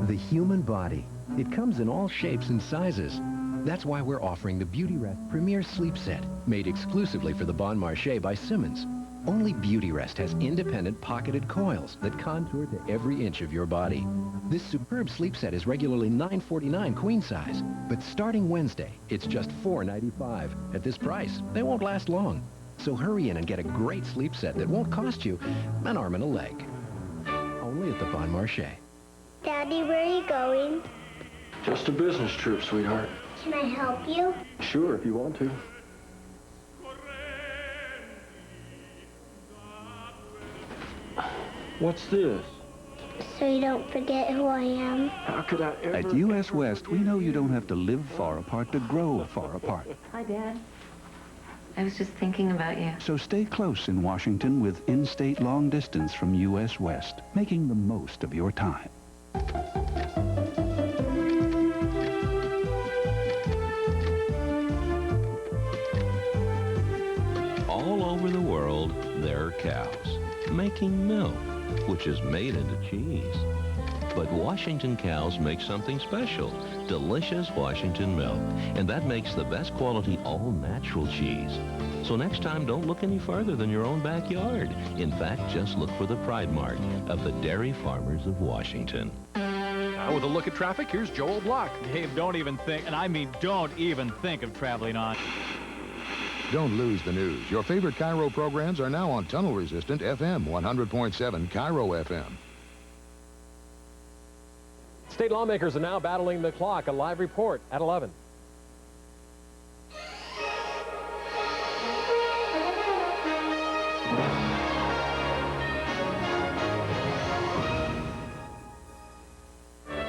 The human body. It comes in all shapes and sizes. That's why we're offering the Beautyrest Premier Sleep Set, made exclusively for the Bon Marche by Simmons. Only Beautyrest has independent pocketed coils that contour to every inch of your body. This superb sleep set is regularly $9.49 queen size, but starting Wednesday, it's just $4.95. At this price, they won't last long. So hurry in and get a great sleep set that won't cost you an arm and a leg. Only at the Bon Marche. Daddy, where are you going? Just a business trip, sweetheart. Can I help you? Sure, if you want to. What's this? So you don't forget who I am. How could I ever... At USWest, we know you don't have to live far apart to grow far apart. Hi, Dad. I was just thinking about you. So stay close in Washington with in-state long distance from USWest, making the most of your time. All over the world, there are cows making milk, which is made into cheese. But Washington cows make something special, delicious Washington milk. And that makes the best quality all-natural cheese. So next time, don't look any further than your own backyard. In fact, just look for the pride mark of the dairy farmers of Washington. Now with a look at traffic, here's Joel Block. Dave, don't even think, and I mean don't even think of traveling on. Don't lose the news. Your favorite KIRO programs are now on tunnel-resistant FM 100.7 KIRO FM. State lawmakers are now battling the clock. A live report at 11.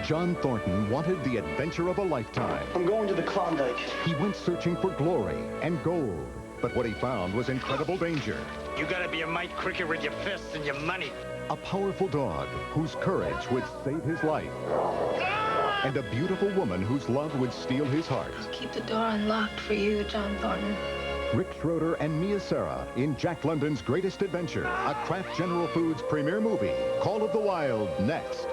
John Thornton wanted the adventure of a lifetime. I'm going to the Klondike. He went searching for glory and gold. But what he found was incredible danger. You gotta be a mite quicker with your fists and your money. A powerful dog whose courage would save his life. And a beautiful woman whose love would steal his heart. I'll keep the door unlocked for you, John Thornton. Rick Schroder and Mia Sara in Jack London's Greatest Adventure, a Kraft General Foods premiere movie. Call of the Wild, next.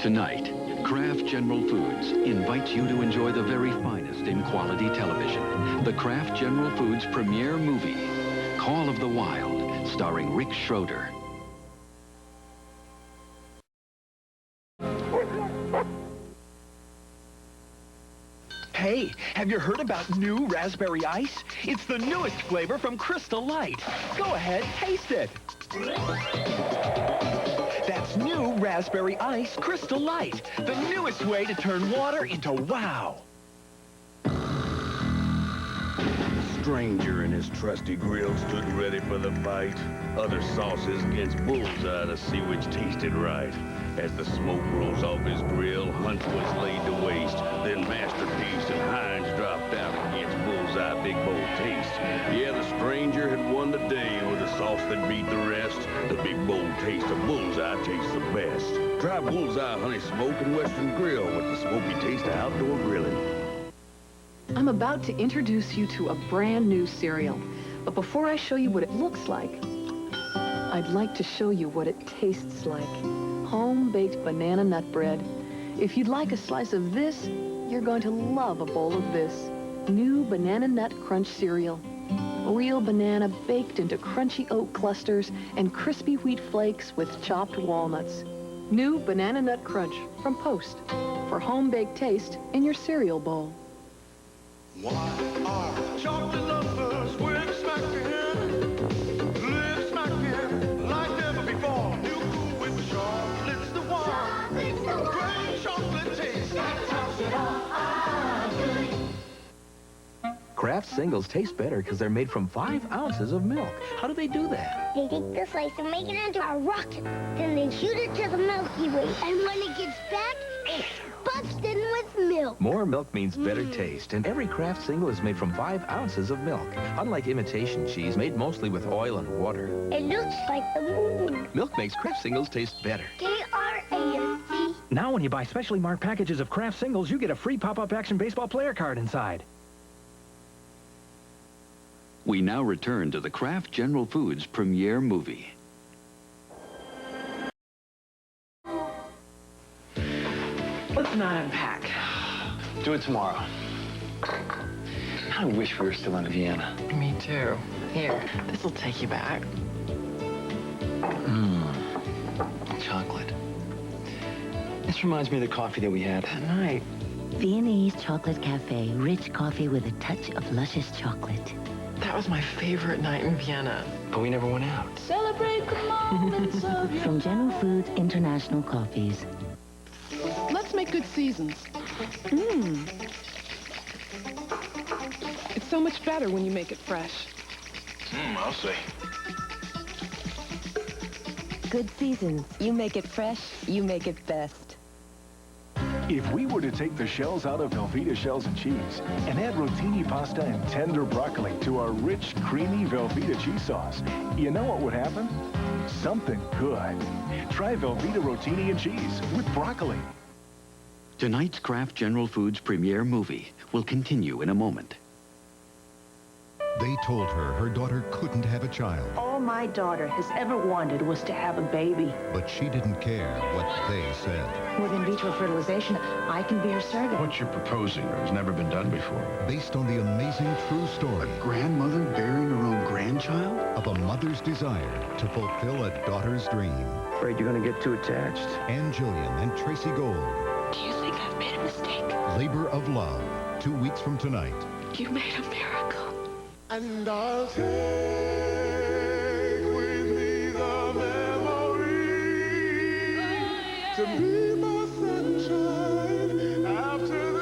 Tonight, Kraft General Foods invites you to enjoy the very finest in quality television. The Kraft General Foods premiere movie, Call of the Wild, starring Rick Schroder. Hey, have you heard about new raspberry ice? It's the newest flavor from Crystal Light. Go ahead, taste it. That's new raspberry ice Crystal Light, the newest way to turn water into wow. Stranger and his trusty grill stood ready for the fight. Other sauces against Bullseye to see which tasted right. As the smoke rose off his grill, Hunt was laid to waste. Then Masterpiece and Heinz dropped out against Bullseye Big Bowl Taste. Yeah, the stranger had won the day with a sauce that beat the rest. The Big Bowl Taste of Bullseye tastes the best. Try Bullseye Honey Smoke and Western Grill with the smoky taste of outdoor grilling. I'm about to introduce you to a brand new cereal. But before I show you what it looks like, I'd like to show you what it tastes like. Home-baked banana nut bread. If you'd like a slice of this, you're going to love a bowl of this. New Banana Nut Crunch cereal. Real banana baked into crunchy oat clusters and crispy wheat flakes with chopped walnuts. New Banana Nut Crunch from Post. For home-baked taste in your cereal bowl. Why are chocolate lovers with smacking, live smacking like never before? New cool with chocolate's the one. Chocolate's the one. Great chocolate taste that tops it all. Kraft singles taste better because they're made from 5 ounces of milk. How do they do that? They take the slice and make it into a rocket. Then they shoot it to the Milky Way. And when it gets back, it's buzzed in with milk. More milk means better taste, and every Kraft single is made from 5 ounces of milk. Unlike imitation cheese, made mostly with oil and water. It looks like the moon. Milk makes Kraft singles taste better. K-R-A-F-T. Now when you buy specially marked packages of Kraft singles, you get a free pop-up action baseball player card inside. We now return to the Kraft General Foods premiere movie. not unpack. Do it tomorrow. I wish we were still in Vienna. Me too. Here, this'll take you back. Chocolate. This reminds me of the coffee that we had that night. Viennese Chocolate Cafe, rich coffee with a touch of luscious chocolate. That was my favorite night in Vienna, but we never went out. Celebrate the moments of your... From General Foods International Coffees. Let's make good seasons. It's so much better when you make it fresh. I'll say. Good seasons. You make it fresh, you make it best. If we were to take the shells out of Velveeta shells and cheese and add Rotini pasta and tender broccoli to our rich, creamy Velveeta cheese sauce, you know what would happen? Something good. Try Velveeta Rotini and cheese with broccoli. Tonight's Kraft General Foods premiere movie will continue in a moment. They told her her daughter couldn't have a child. All my daughter has ever wanted was to have a baby. But she didn't care what they said. With in vitro fertilization, I can be her surrogate. What you're proposing has never been done before. Based on the amazing true story. A grandmother bearing her own grandchild? Of a mother's desire to fulfill a daughter's dream. Afraid you're going to get too attached. Ann Jillian and Tracy Gold. Do you think I've made a mistake? Labor of Love. 2 weeks from tonight. You made a miracle. And I'll take with me the memory to be my sunshine after the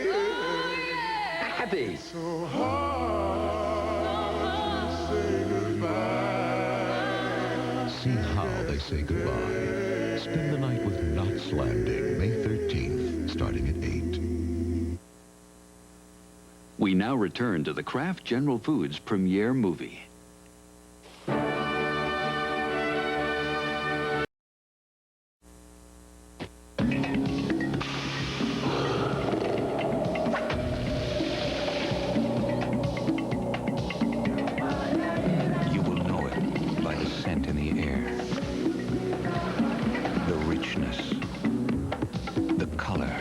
rain. Happy. So hard to say goodbye. See how they say goodbye. Spend the night with Knots Landing, May 13th, starting at 8. We now return to the Kraft General Foods premiere movie. You will know it by the scent in the air, the richness, the color,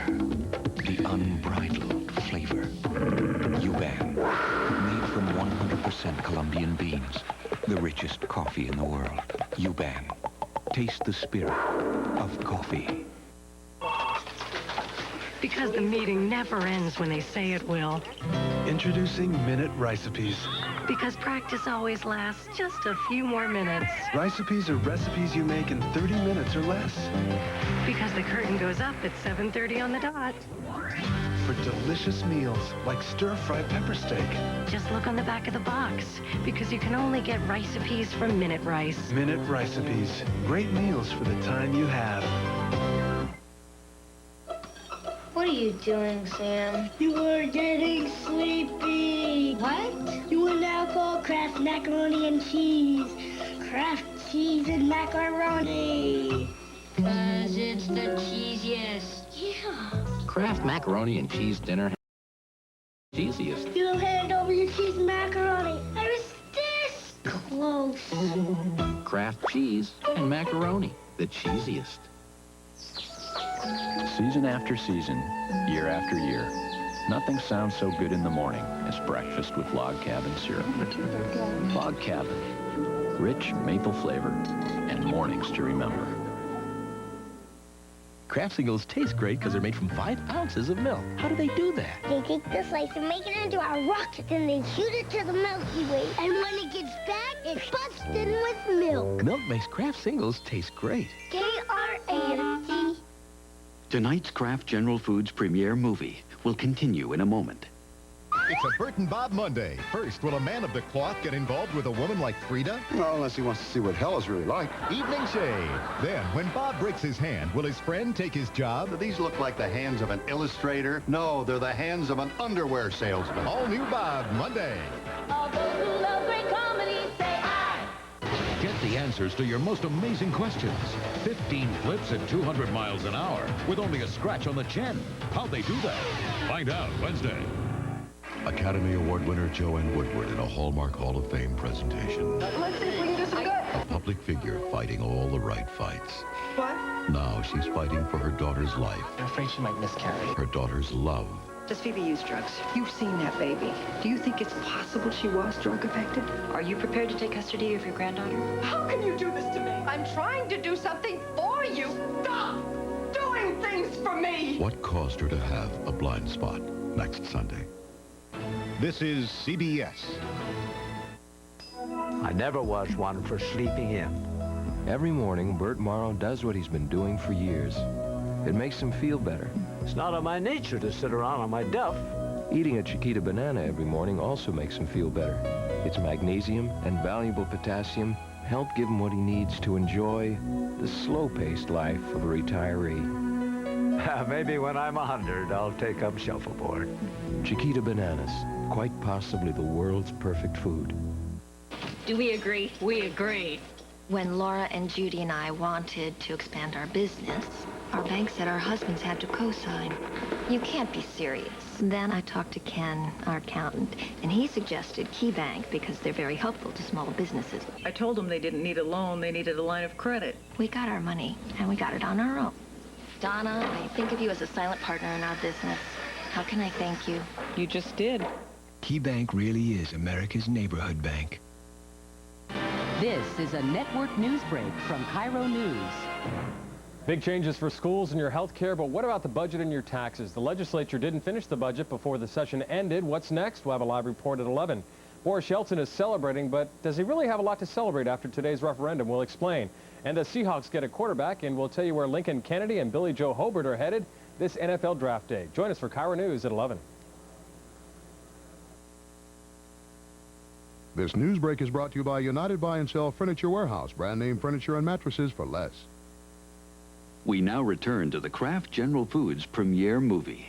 the unbridled flavor. UBAN, made from 100% Colombian beans, the richest coffee in the world. UBAN, taste the spirit of coffee. Because the meeting never ends when they say it will. Introducing Minute Recipes. Because practice always lasts just a few more minutes. Recipes are recipes you make in 30 minutes or less. Because the curtain goes up at 7:30 on the dot. For delicious meals like stir-fried pepper steak. Just look on the back of the box, because you can only get recipes from Minute Rice. Minute Recipes. Great meals for the time you have. What are you doing, Sam? You are getting sleepy. What? You will now call Kraft macaroni and cheese. Kraft cheese and macaroni. 'Cause it's the cheesiest. Yeah. Kraft macaroni and cheese dinner. Cheesiest. You hand over your cheese and macaroni. I was this close. Kraft cheese and macaroni. The cheesiest. Season after season, year after year, nothing sounds so good in the morning as breakfast with log cabin syrup. Log cabin, rich maple flavor, and mornings to remember. Kraft singles taste great because they're made from 5 ounces of milk. How do they do that? They take the slice and make it into a rocket, then they shoot it to the Milky Way. And when it gets back, it's buzzed in with milk. Milk makes Kraft singles taste great. K-R-A-F-T. Tonight's Kraft General Foods premiere movie will continue in a moment. It's a Bert and Bob Monday. First, will a man of the cloth get involved with a woman like Frida? No, unless he wants to see what hell is really like. Evening shade. Then, when Bob breaks his hand, will his friend take his job? Do these look like the hands of an illustrator? No, they're the hands of an underwear salesman. All new Bob Monday. All those who love great comedy say I. Get the answers to your most amazing questions. 15 flips at 200 miles an hour with only a scratch on the chin. How'd they do that? Find out Wednesday. Academy Award winner Joanne Woodward in a Hallmark Hall of Fame presentation. Let's see if we can do some good. A public figure fighting all the right fights. What? Now she's fighting for her daughter's life. I'm afraid she might miscarry. Her daughter's love. Does Phoebe use drugs? You've seen that baby. Do you think it's possible she was drug affected? Are you prepared to take custody of your granddaughter? How can you do this to me? I'm trying to do something for you. Stop doing things for me. What caused her to have a blind spot? Next Sunday. This is CBS. I never was one for sleeping in. Every morning, Bert Morrow does what he's been doing for years. It makes him feel better. It's not in my nature to sit around on my duff. Eating a Chiquita banana every morning also makes him feel better. Its magnesium and valuable potassium help give him what he needs to enjoy the slow-paced life of a retiree. Maybe when I'm 100, I'll take up shuffleboard. Chiquita bananas, quite possibly the world's perfect food. Do we agree? We agree. When Laura and Judy and I wanted to expand our business, our bank said our husbands had to co-sign. You can't be serious. Then I talked to Ken, our accountant, and he suggested Key Bank because they're very helpful to small businesses. I told them they didn't need a loan, they needed a line of credit. We got our money, and we got it on our own. Donna, I think of you as a silent partner in our business. How can I thank you? You just did. Key Bank really is America's neighborhood bank. This is a network news break from KIRO News. Big changes for schools and your health care, but what about the budget and your taxes? The legislature didn't finish the budget before the session ended. What's next? We'll have a live report at 11. Boris Yeltsin is celebrating, but does he really have a lot to celebrate after today's referendum? We'll explain. And the Seahawks get a quarterback, and we'll tell you where Lincoln Kennedy and Billy Joe Hobart are headed this NFL draft day. Join us for KIRO News at 11. This news break is brought to you by United Buy and Sell Furniture Warehouse, brand name furniture and mattresses for less. We now return to the Kraft General Foods premiere movie.